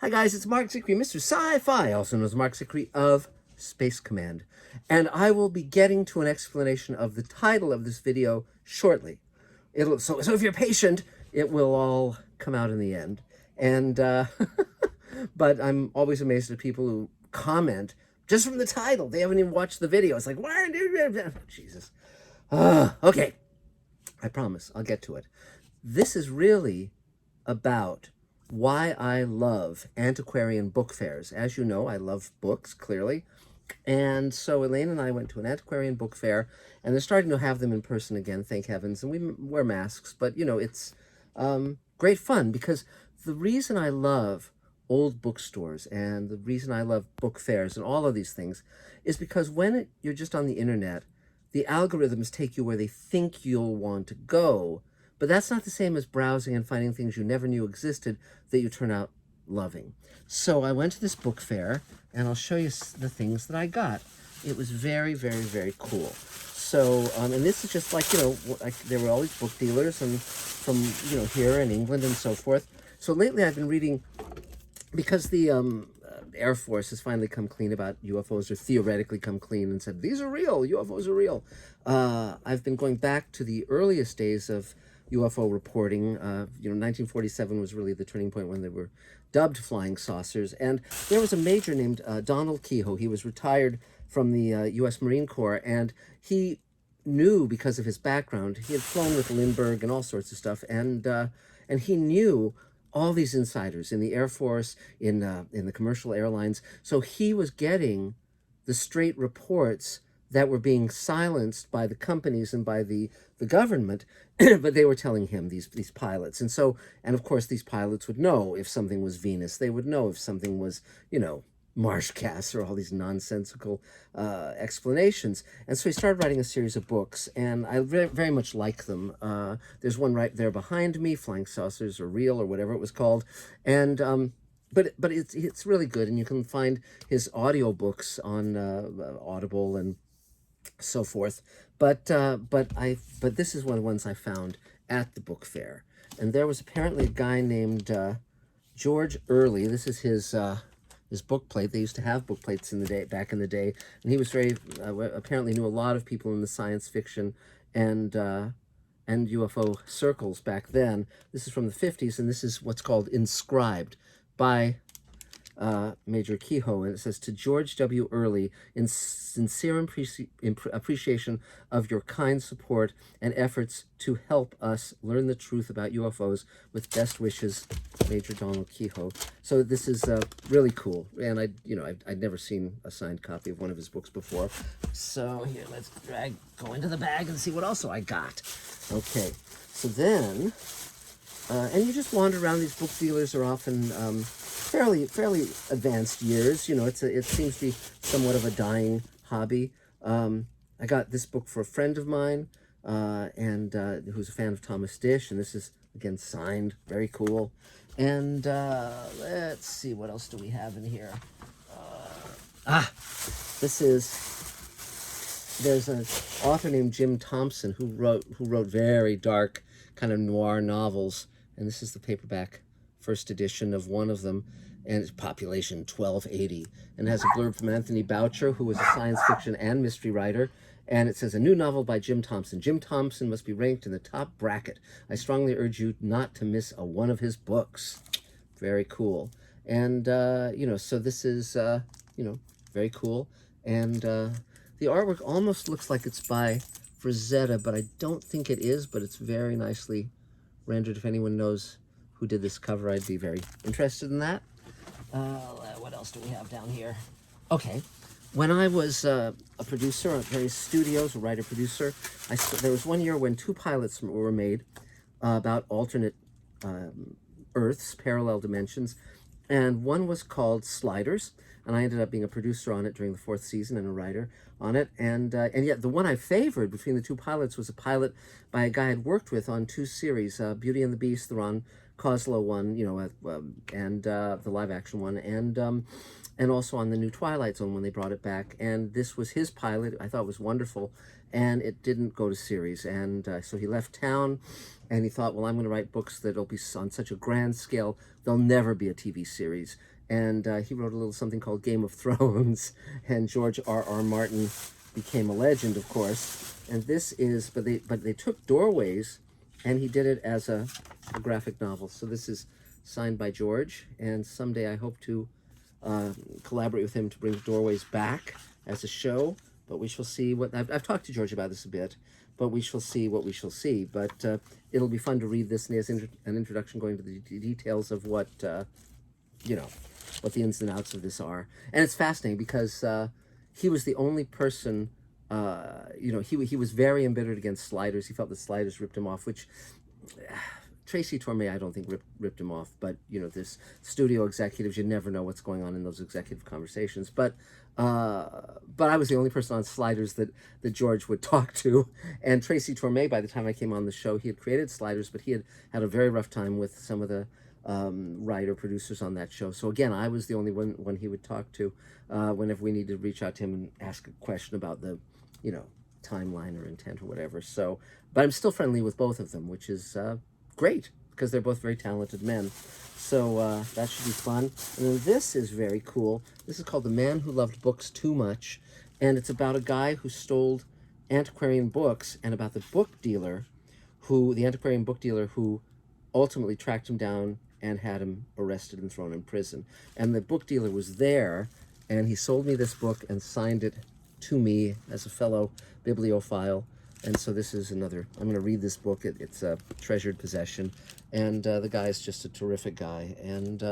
Hi guys, it's Mark Zicree, Mr. Sci-Fi, also known as Mark Zicree of Space Command. And I will be getting to an explanation of the title of this video shortly. So if you're patient, it will all come out in the end. And but I'm always amazed at people who comment just from the title. They haven't even watched the video. It's like, why? Jesus. Okay, I promise I'll get to it. This is really about why I love antiquarian book fairs. As you know, I love books, clearly. And so Elaine and I went to an antiquarian book fair, and they're starting to have them in person again, thank heavens. And we wear masks, but, you know, it's great fun, because the reason I love old bookstores and the reason I love book fairs and all of these things is because when you're just on the internet, the algorithms take you where they think you'll want to go. But that's not the same as browsing and finding things you never knew existed that you turn out loving. So I went to this book fair, and I'll show you the things that I got. It was very, very, very cool. So, and this is just like, you know, there were all these book dealers and from, you know, here in England and so forth. So lately I've been reading, because the Air Force has finally come clean about UFOs, or theoretically come clean and said, these are real, UFOs are real. I've been going back to the earliest days of UFO reporting. 1947 was really the turning point when they were dubbed flying saucers. And there was a major named Donald Kehoe. He was retired from the U.S. Marine Corps, and he knew, because of his background, he had flown with Lindbergh and all sorts of stuff, and he knew all these insiders in the Air Force, in the commercial airlines. So he was getting the straight reports that were being silenced by the companies and by the government, but they were telling him, these pilots. And so, and of course, these pilots would know if something was Venus. They would know if something was, you know, marsh gas, or all these nonsensical explanations. And so he started writing a series of books, and I very much like them. There's one right there behind me, Flying Saucers Are Real, or whatever it was called. And but it's really good, and you can find his audiobooks on Audible and so forth. But this is one of the ones I found at the book fair, and there was apparently a guy named George Early. This is his book plate. They used to have book plates back in the day, and he was very apparently knew a lot of people in the science fiction and UFO circles back then. This is from the 50s, and this is what's called Inscribed by Major Kehoe, and it says, to George W. Early, in sincere appreciation of your kind support and efforts to help us learn the truth about UFOs, with best wishes, Major Donald Kehoe. So this is really cool, and I'd never seen a signed copy of one of his books before. So here, let's go into the bag and see what else I got. Okay, so then, and you just wander around. These book dealers are often fairly advanced years. You know, it seems to be somewhat of a dying hobby. I got this book for a friend of mine, and who's a fan of Thomas Dish, and this is again signed, very cool. And let's see, what else do we have in here? There's an author named Jim Thompson who wrote very dark kind of noir novels, and this is the paperback first edition of one of them, and it's population 1280, and it has a blurb from Anthony Boucher, who was a science fiction and mystery writer, and it says, a new novel by Jim Thompson. Jim Thompson must be ranked in the top bracket. I strongly urge you not to miss one of his books. Very cool. And so this is very cool, and the artwork almost looks like it's by Frazetta, but I don't think it is, but it's very nicely rendered. If anyone knows who did this cover, I'd be very interested in that. What else do we have down here? Okay, when I was a producer at various studios, a writer-producer, there was one year when 2 pilots were made about alternate Earths, parallel dimensions, and one was called Sliders, and I ended up being a producer on it during the 4th season and a writer on it. And yet the one I favored between the 2 pilots was a pilot by a guy I'd worked with on 2 series, Beauty and the Beast, the Ron Coslow one, you know, and the live action one, and also on the new Twilight Zone when they brought it back. And this was his pilot. I thought it was wonderful, and it didn't go to series. And so he left town, and he thought, well, I'm going to write books that'll be on such a grand scale, there'll never be a TV series. And he wrote a little something called Game of Thrones, and George R.R. Martin became a legend, of course. And this is, but they took Doorways, and he did it as a graphic novel. So this is signed by George, and someday I hope to collaborate with him to bring Doorways back as a show. But we shall see what I've talked to George about this a bit. But we shall see what we shall see. But it'll be fun to read this, and there's an introduction going to the details of what you know, what the ins and outs of this are. And it's fascinating because he was the only person, you know, he was very embittered against Sliders. He felt that Sliders ripped him off, which Tracy Torme, I don't think ripped him off. But, you know, this studio executives, you never know what's going on in those executive conversations. But I was the only person on Sliders that George would talk to. And Tracy Torme, by the time I came on the show, he had created Sliders, but he had a very rough time with some of the writer producers on that show. So again, I was the only one he would talk to whenever we needed to reach out to him and ask a question about the, you know, timeline or intent or whatever. So, but I'm still friendly with both of them, which is great because they're both very talented men. So that should be fun. And then this is very cool. This is called The Man Who Loved Books Too Much, and it's about a guy who stole antiquarian books, and about the antiquarian book dealer who ultimately tracked him down and had him arrested and thrown in prison. And the book dealer was there, and he sold me this book and signed it to me as a fellow bibliophile. And so this is another, I'm going to read this book. It's a treasured possession. And the guy is just a terrific guy. And,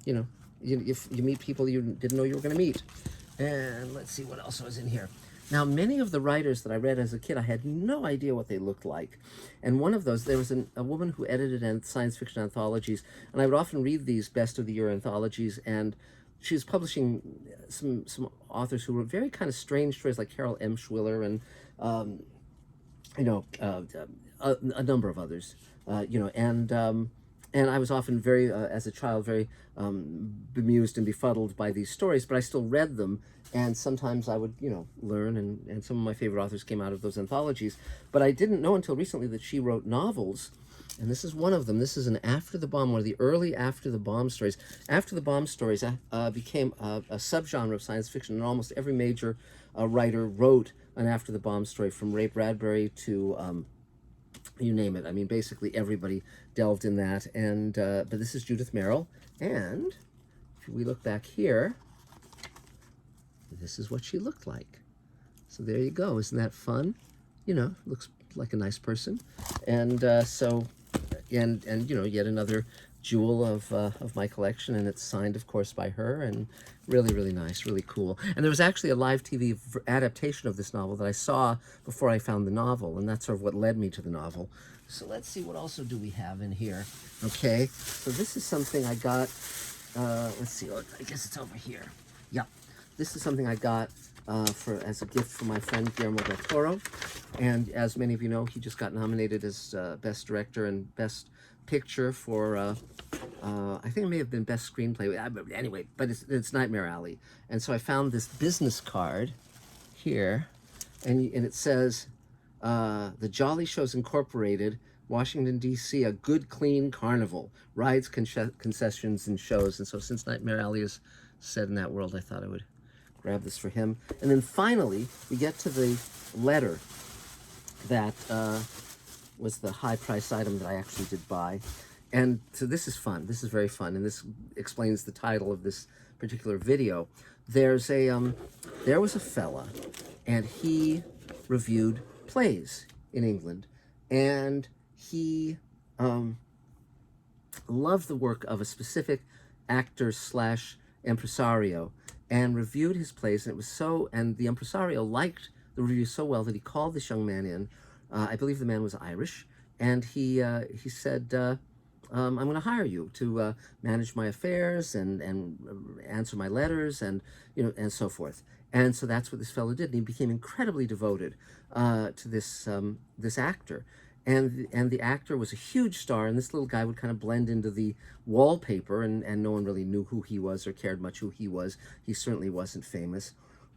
you know, if you meet people you didn't know you were going to meet. And let's see what else was in here. Now, many of the writers that I read as a kid, I had no idea what they looked like. And one of those, there was a woman who edited science fiction anthologies, and I would often read these best of the year anthologies, and she was publishing some authors who were very kind of strange stories, like Carol M. Schwiller and, you know, a number of others, you know, and I was often very, as a child, very bemused and befuddled by these stories, but I still read them. And sometimes I would, you know, learn, and some of my favorite authors came out of those anthologies. But I didn't know until recently that she wrote novels, and this is one of them. This is an After the Bomb, one of the early After the Bomb stories. After the Bomb stories became a subgenre of science fiction, and almost every major writer wrote an After the Bomb story, from Ray Bradbury to you name it. I mean, basically everybody delved in that. And but this is Judith Merrill, and if we look back here, this is what she looked like. So there you go. Isn't that fun? You know, looks like a nice person. And so, and you know, yet another jewel of my collection, and it's signed, of course, by her, and really, really nice, really cool. And there was actually a live TV adaptation of this novel that I saw before I found the novel, and that's sort of what led me to the novel. So let's see, what also do we have in here? Okay, so this is something I got, let's see, I guess it's over here. Yep. This is something I got as a gift from my friend Guillermo del Toro, and as many of you know, he just got nominated as Best Director and Best Picture for, I think it may have been Best Screenplay. Anyway, but it's Nightmare Alley, and so I found this business card here, and it says, "The Jolly Shows Incorporated, Washington D.C. A good clean carnival, rides, concessions, and shows." And so, since Nightmare Alley is set in that world, I thought I would grab this for him. And then finally, we get to the letter that was the high-priced item that I actually did buy. And so this is fun. This is very fun, and this explains the title of this particular video. There was a fella, and he reviewed plays in England, and he loved the work of a specific actor slash impresario, and reviewed his plays, and the impresario liked the review so well that he called this young man in. I believe the man was Irish, and he said, "I'm going to hire you to manage my affairs and answer my letters, and you know, and so forth." And so that's what this fellow did, and he became incredibly devoted to this actor. and the actor was a huge star, and this little guy would kind of blend into the wallpaper, and no one really knew who he was or cared much who he was. He certainly wasn't famous.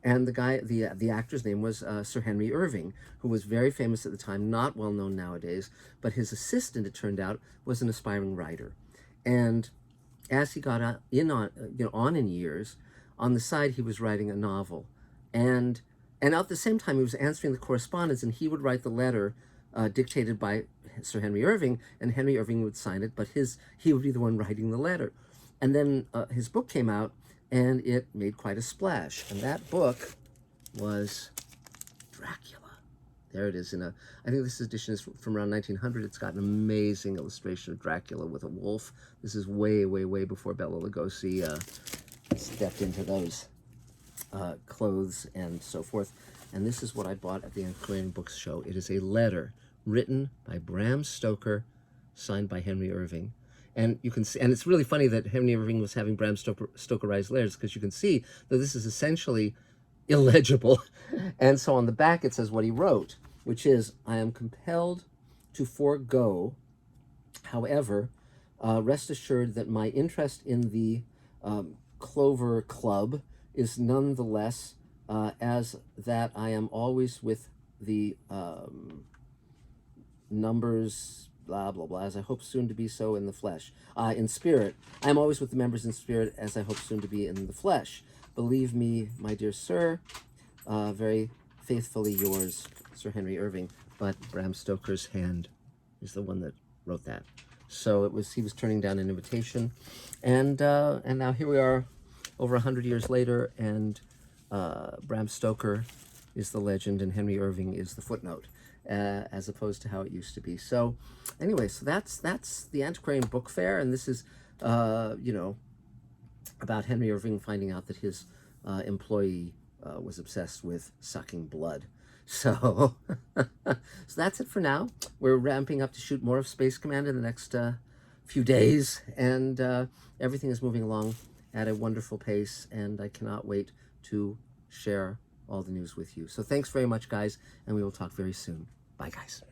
And the actor's name was Sir Henry Irving, who was very famous at the time, not well known nowadays, but his assistant, it turned out, was an aspiring writer. And as he got on in years, on the side he was writing a novel, and at the same time he was answering the correspondence, and he would write the letter dictated by Sir Henry Irving, and Henry Irving would sign it, but he would be the one writing the letter. And then his book came out, and it made quite a splash. And that book was Dracula. There it is. I think this edition is from around 1900. It's got an amazing illustration of Dracula with a wolf. This is way, way, way before Bela Lugosi stepped into those clothes and so forth. And this is what I bought at the Antiquarian Books Show. It is a letter written by Bram Stoker, signed by Henry Irving. And you can see, and it's really funny that Henry Irving was having Bram Stoker write his letters, because you can see that this is essentially illegible. And so on the back it says what he wrote, which is, "I am compelled to forego, however, rest assured that my interest in the Clover Club is nonetheless as that I am always with the numbers, blah, blah, blah, as I hope soon to be so in the flesh. In spirit. I am always with the members in spirit, as I hope soon to be in the flesh. Believe me, my dear sir, very faithfully yours, Sir Henry Irving." But Bram Stoker's hand is the one that wrote that. So he was turning down an invitation. And now here we are over 100 years later, and Bram Stoker is the legend and Henry Irving is the footnote, as opposed to how it used to be. So anyway, so that's the Antiquarian Book Fair, and this is about Henry Irving finding out that his employee was obsessed with sucking blood. So so that's it for now. We're ramping up to shoot more of Space Command in the next few days, and everything is moving along at a wonderful pace, and I cannot wait to share all the news with you. So thanks very much, guys, and we will talk very soon. Bye, guys.